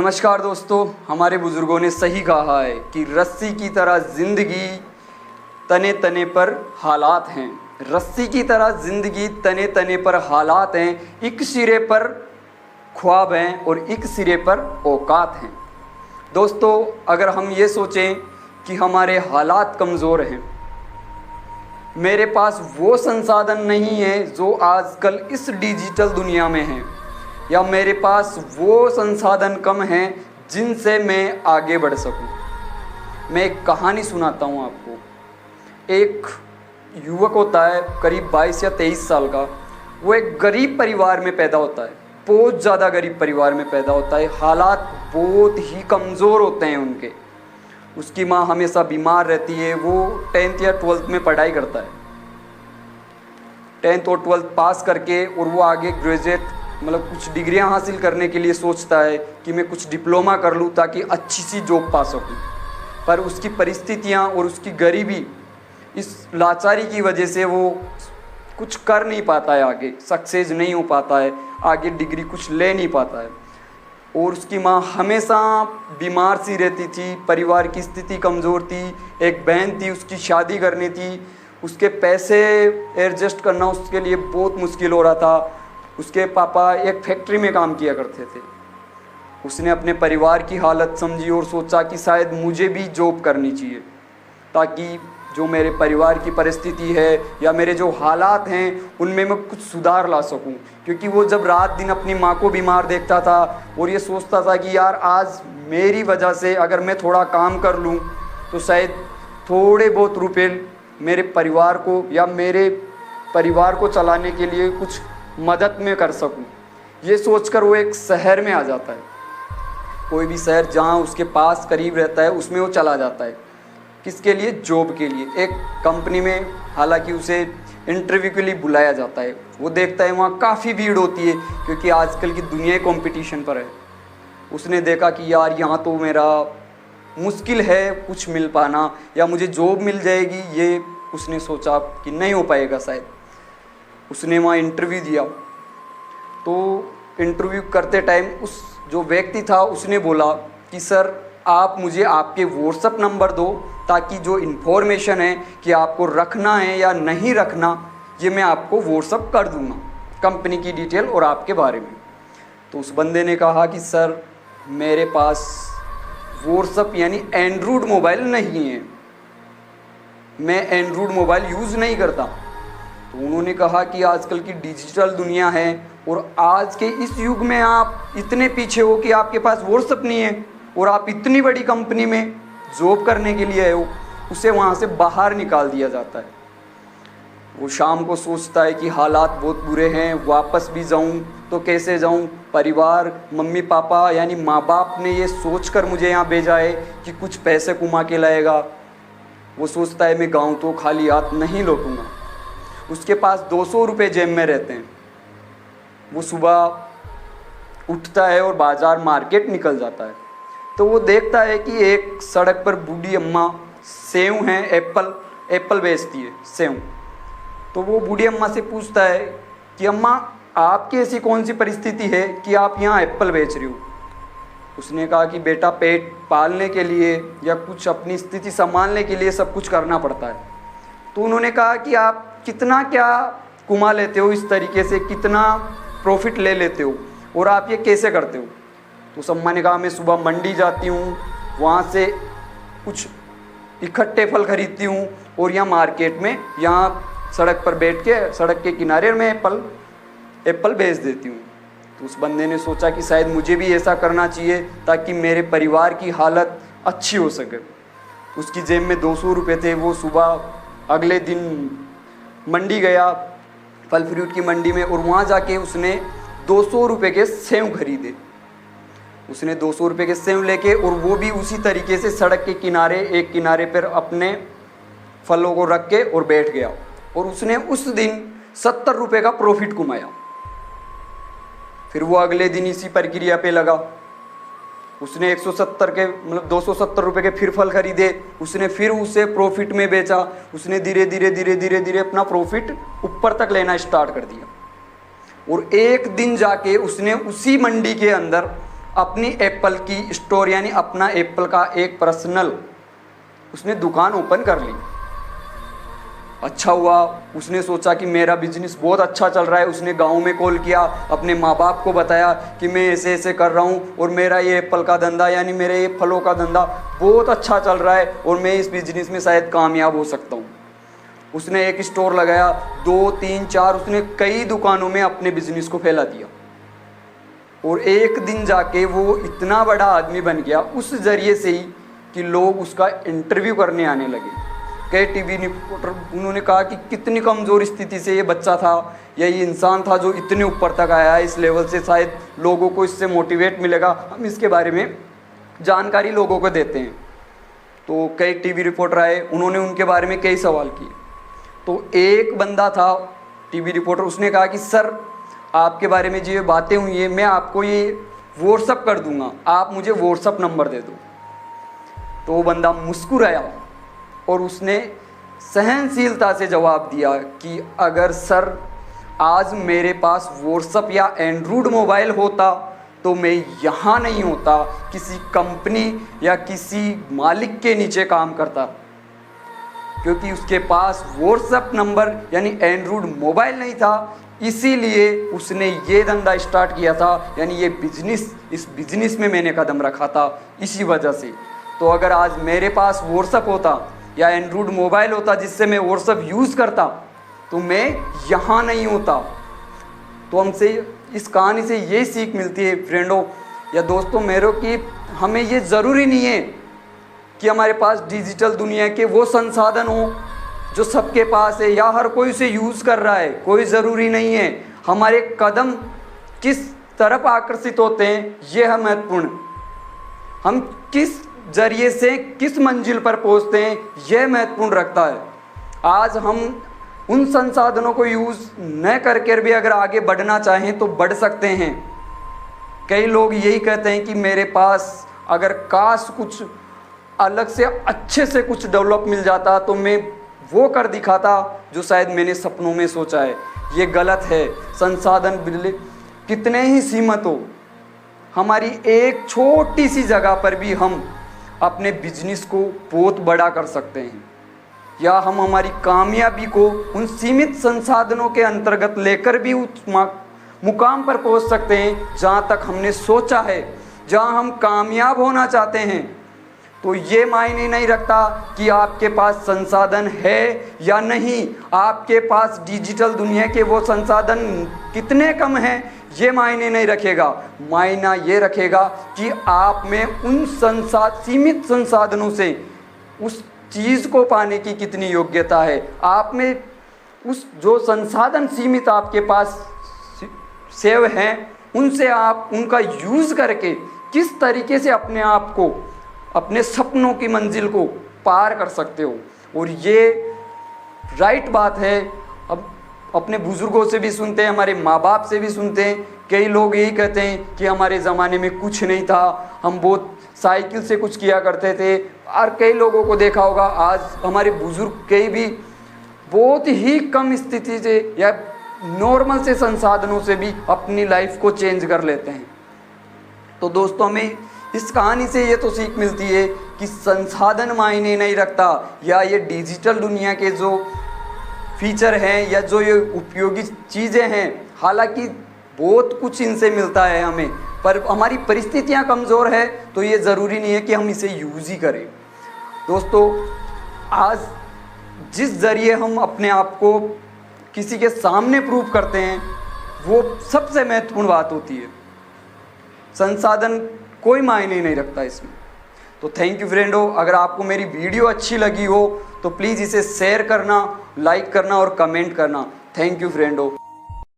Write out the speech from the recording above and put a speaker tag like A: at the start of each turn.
A: नमस्कार दोस्तों, हमारे बुजुर्गों ने सही कहा है कि रस्सी की तरह ज़िंदगी तने तने पर हालात हैं। रस्सी की तरह ज़िंदगी तने तने पर हालात हैं। एक सिरे पर ख्वाब हैं और एक सिरे पर औकात हैं। दोस्तों, अगर हम ये सोचें कि हमारे हालात कमज़ोर हैं, मेरे पास वो संसाधन नहीं है जो आजकल इस डिजिटल दुनिया में हैं, या मेरे पास वो संसाधन कम हैं जिनसे मैं आगे बढ़ सकूं। मैं एक कहानी सुनाता हूं आपको। एक युवक होता है करीब 22 या 23 साल का। वो एक गरीब परिवार में पैदा होता है, बहुत ज़्यादा गरीब परिवार में पैदा होता है। हालात बहुत ही कमज़ोर होते हैं उनके। उसकी माँ हमेशा बीमार रहती है। वो 10th या 12th में पढ़ाई करता है। 10th और 12th पास करके और वो आगे ग्रेजुएट कुछ डिग्रियां हासिल करने के लिए सोचता है कि मैं कुछ डिप्लोमा कर लूँ ताकि अच्छी सी जॉब पा सकूँ। पर उसकी परिस्थितियाँ और उसकी गरीबी, इस लाचारी की वजह से वो कुछ कर नहीं पाता है, आगे सक्सेस नहीं हो पाता है, आगे डिग्री कुछ ले नहीं पाता है। और उसकी माँ हमेशा बीमार सी रहती थी। परिवार की स्थिति कमज़ोर थी। एक बहन थी, उसकी शादी करनी थी। उसके पैसे एडजस्ट करना उसके लिए बहुत मुश्किल हो रहा था। उसके पापा एक फैक्ट्री में काम किया करते थे। उसने अपने परिवार की हालत समझी और सोचा कि शायद मुझे भी जॉब करनी चाहिए ताकि जो मेरे परिवार की परिस्थिति है या मेरे जो हालात हैं उनमें मैं कुछ सुधार ला सकूं। क्योंकि वो जब रात दिन अपनी माँ को बीमार देखता था और ये सोचता था कि यार आज मेरी वजह से अगर मैं थोड़ा काम कर लूँ तो शायद थोड़े बहुत रुपए मेरे परिवार को या मेरे परिवार को चलाने के लिए कुछ मदद में कर सकूं। ये सोचकर वो एक शहर में आ जाता है। कोई भी शहर जहाँ उसके पास करीब रहता है उसमें वो चला जाता है। किसके लिए? जॉब के लिए। एक कंपनी में हालांकि उसे इंटरव्यू के लिए बुलाया जाता है। वो देखता है वहाँ काफ़ी भीड़ होती है क्योंकि आजकल की दुनिया कंपटीशन पर है। उसने देखा कि यार यहाँ तो मेरा मुश्किल है कुछ मिल पाना या मुझे जॉब मिल जाएगी, ये उसने सोचा कि नहीं हो पाएगा शायद। उसने वहाँ इंटरव्यू दिया। तो इंटरव्यू करते टाइम उस जो व्यक्ति था उसने बोला कि सर आप मुझे आपके व्हाट्सएप नंबर दो ताकि जो इन्फॉर्मेशन है कि आपको रखना है या नहीं रखना ये मैं आपको व्हाट्सएप कर दूँगा, कंपनी की डिटेल और आपके बारे में। तो उस बंदे ने कहा कि सर मेरे पास व्हाट्सएप यानी एंड्रॉयड मोबाइल नहीं है, मैं एंड्रॉयड मोबाइल यूज़ नहीं करता। तो उन्होंने कहा कि आजकल की डिजिटल दुनिया है और आज के इस युग में आप इतने पीछे हो कि आपके पास व्हाट्सएप नहीं है और आप इतनी बड़ी कंपनी में जॉब करने के लिए आए हो। उसे वहाँ से बाहर निकाल दिया जाता है। वो शाम को सोचता है कि हालात बहुत बुरे हैं, वापस भी जाऊँ तो कैसे जाऊँ। परिवार, मम्मी पापा यानी माँ बाप ने ये सोचकर मुझे यहाँ भेजा है कि कुछ पैसे कमा के लाएगा। वो सोचता है मैं गाँव तो खाली हाथ नहीं लौटूंगा। उसके पास 200 रुपये जेब में रहते हैं। वो सुबह उठता है और बाज़ार मार्केट निकल जाता है। तो वो देखता है कि एक सड़क पर बूढ़ी अम्मा सेव हैं, एप्पल बेचती है, सेव। तो वो बूढ़ी अम्मा से पूछता है कि अम्मा आपकी ऐसी कौन सी परिस्थिति है कि आप यहाँ एप्पल बेच रही हो। उसने कहा कि बेटा पेट पालने के लिए या कुछ अपनी स्थिति संभालने के लिए सब कुछ करना पड़ता है। तो उन्होंने कहा कि आप कितना क्या कमा लेते हो, इस तरीके से कितना प्रॉफिट ले लेते हो और आप ये कैसे करते हो। तो उस अम्मा ने कहा मैं सुबह मंडी जाती हूँ, वहाँ से कुछ इकट्ठे फल खरीदती हूँ और यहाँ मार्केट में यहाँ सड़क पर बैठ के सड़क के किनारे में एप्पल बेच देती हूँ। तो उस बंदे ने सोचा कि शायद मुझे भी ऐसा करना चाहिए ताकि मेरे परिवार की हालत अच्छी हो सके। उसकी जेब में 200 रुपये थे। वो सुबह अगले दिन मंडी गया, फल फ्रूट की मंडी में, और वहाँ जाके उसने 200 रुपये के सेव खरीदे। उसने 200 रुपये के सेव लेके और वो भी उसी तरीके से सड़क के किनारे एक किनारे पर अपने फलों को रख के और बैठ गया। और उसने उस दिन 70 रुपये का प्रॉफिट कमाया। फिर वो अगले दिन इसी प्रक्रिया पे लगा। उसने 170 के 270 रुपये के फिर फल खरीदे। उसने फिर उसे प्रॉफिट में बेचा। उसने धीरे धीरे अपना प्रॉफिट ऊपर तक लेना स्टार्ट कर दिया। और एक दिन जाके उसने उसी मंडी के अंदर अपनी एप्पल की स्टोर यानी अपना एप्पल का एक पर्सनल उसने दुकान ओपन कर ली। अच्छा हुआ, उसने सोचा कि मेरा बिजनेस बहुत अच्छा चल रहा है। उसने गांव में कॉल किया, अपने माँ बाप को बताया कि मैं ऐसे ऐसे कर रहा हूँ और मेरा ये एप्पल का धंधा यानी मेरे ये फलों का धंधा बहुत अच्छा चल रहा है और मैं इस बिजनेस में शायद कामयाब हो सकता हूँ। उसने एक स्टोर लगाया, 2, 3, 4, उसने कई दुकानों में अपने बिजनेस को फैला दिया और एक दिन जाके वो इतना बड़ा आदमी बन गया उस जरिए से ही कि लोग उसका इंटरव्यू करने आने लगे। कई टीवी रिपोर्टर उन्होंने कहा कि कितनी कमज़ोर स्थिति से ये बच्चा था या ये इंसान था जो इतने ऊपर तक आया है, इस लेवल से शायद लोगों को इससे मोटिवेट मिलेगा, हम इसके बारे में जानकारी लोगों को देते हैं। तो कई टीवी रिपोर्टर आए, उन्होंने उनके बारे में कई सवाल किए। तो एक बंदा था टीवी रिपोर्टर, उसने कहा कि सर आपके बारे में जो ये बातें हुई है मैं आपको ये व्हाट्सअप कर दूंगा, आप मुझे व्हाट्सअप नंबर दे दो। तो वो बंदा मुस्कुराया और उसने सहनशीलता से जवाब दिया कि अगर सर आज मेरे पास व्हाट्सअप या एंड्रॉयड मोबाइल होता तो मैं यहाँ नहीं होता, किसी कंपनी या किसी मालिक के नीचे काम करता, क्योंकि उसके पास व्हाट्सएप नंबर यानी एंड्रॉयड मोबाइल नहीं था। इसीलिए उसने ये धंधा स्टार्ट किया था, यानी ये बिजनेस, इस बिजनेस में मैंने कदम रखा था इसी वजह से। तो अगर आज मेरे पास व्हाट्सएप होता या एंड्रॉयड मोबाइल होता जिससे मैं व्हाट्सएप यूज़ करता तो मैं यहाँ नहीं होता। तो हमसे इस कहानी से ये सीख मिलती है फ्रेंडों या दोस्तों मेरे कि हमें ये ज़रूरी नहीं है कि हमारे पास डिजिटल दुनिया के वो संसाधन हो जो सबके पास है या हर कोई उसे यूज़ कर रहा है, कोई ज़रूरी नहीं है। हमारे कदम किस तरफ आकर्षित होते हैं ये है महत्वपूर्ण। हम किस जरिए से किस मंजिल पर पहुंचते हैं यह महत्वपूर्ण रखता है। आज हम उन संसाधनों को यूज़ न करके भी अगर आगे बढ़ना चाहें तो बढ़ सकते हैं। कई लोग यही कहते हैं कि मेरे पास अगर काश कुछ अलग से अच्छे से कुछ डेवलप मिल जाता तो मैं वो कर दिखाता जो शायद मैंने सपनों में सोचा है। ये गलत है। संसाधन बिजली कितने ही सीमित हो, हमारी एक छोटी सी जगह पर भी हम अपने बिजनेस को बहुत बड़ा कर सकते हैं या हम हमारी कामयाबी को उन सीमित संसाधनों के अंतर्गत लेकर भी उस मुकाम पर पहुंच सकते हैं जहां तक हमने सोचा है, जहां हम कामयाब होना चाहते हैं। तो ये मायने नहीं रखता कि आपके पास संसाधन है या नहीं, आपके पास डिजिटल दुनिया के वो संसाधन कितने कम हैं ये मायने नहीं रखेगा। मायना ये रखेगा कि आप में उन सीमित संसाधनों से उस चीज़ को पाने की कितनी योग्यता है, आप में उस जो संसाधन सीमित आपके पास सेव हैं उनसे आप उनका यूज़ करके किस तरीके से अपने आप को अपने सपनों की मंजिल को पार कर सकते हो। और ये राइट बात है। अब अपने बुज़ुर्गों से भी सुनते हैं, हमारे माँ बाप से भी सुनते हैं। कई लोग यही कहते हैं कि हमारे ज़माने में कुछ नहीं था, हम बहुत साइकिल से कुछ किया करते थे। और कई लोगों को देखा होगा आज हमारे बुज़ुर्ग कई भी बहुत ही कम स्थिति से या नॉर्मल से संसाधनों से भी अपनी लाइफ को चेंज कर लेते हैं। तो दोस्तों हमें इस कहानी से ये तो सीख मिलती है कि संसाधन मायने नहीं रखता या ये डिजिटल दुनिया के जो फीचर हैं या जो ये उपयोगी चीज़ें हैं, हालांकि बहुत कुछ इनसे मिलता है हमें, पर हमारी परिस्थितियां कमज़ोर है तो ये ज़रूरी नहीं है कि हम इसे यूज़ ही करें। दोस्तों आज जिस ज़रिए हम अपने आप को किसी के सामने प्रूव करते हैं वो सबसे महत्वपूर्ण बात होती है। संसाधन कोई मायने नहीं रखता इसमें। तो थैंक यू फ्रेंडो। अगर आपको मेरी वीडियो अच्छी लगी हो तो प्लीज़ इसे शेयर करना, लाइक करना और कमेंट करना। Thank you friendo.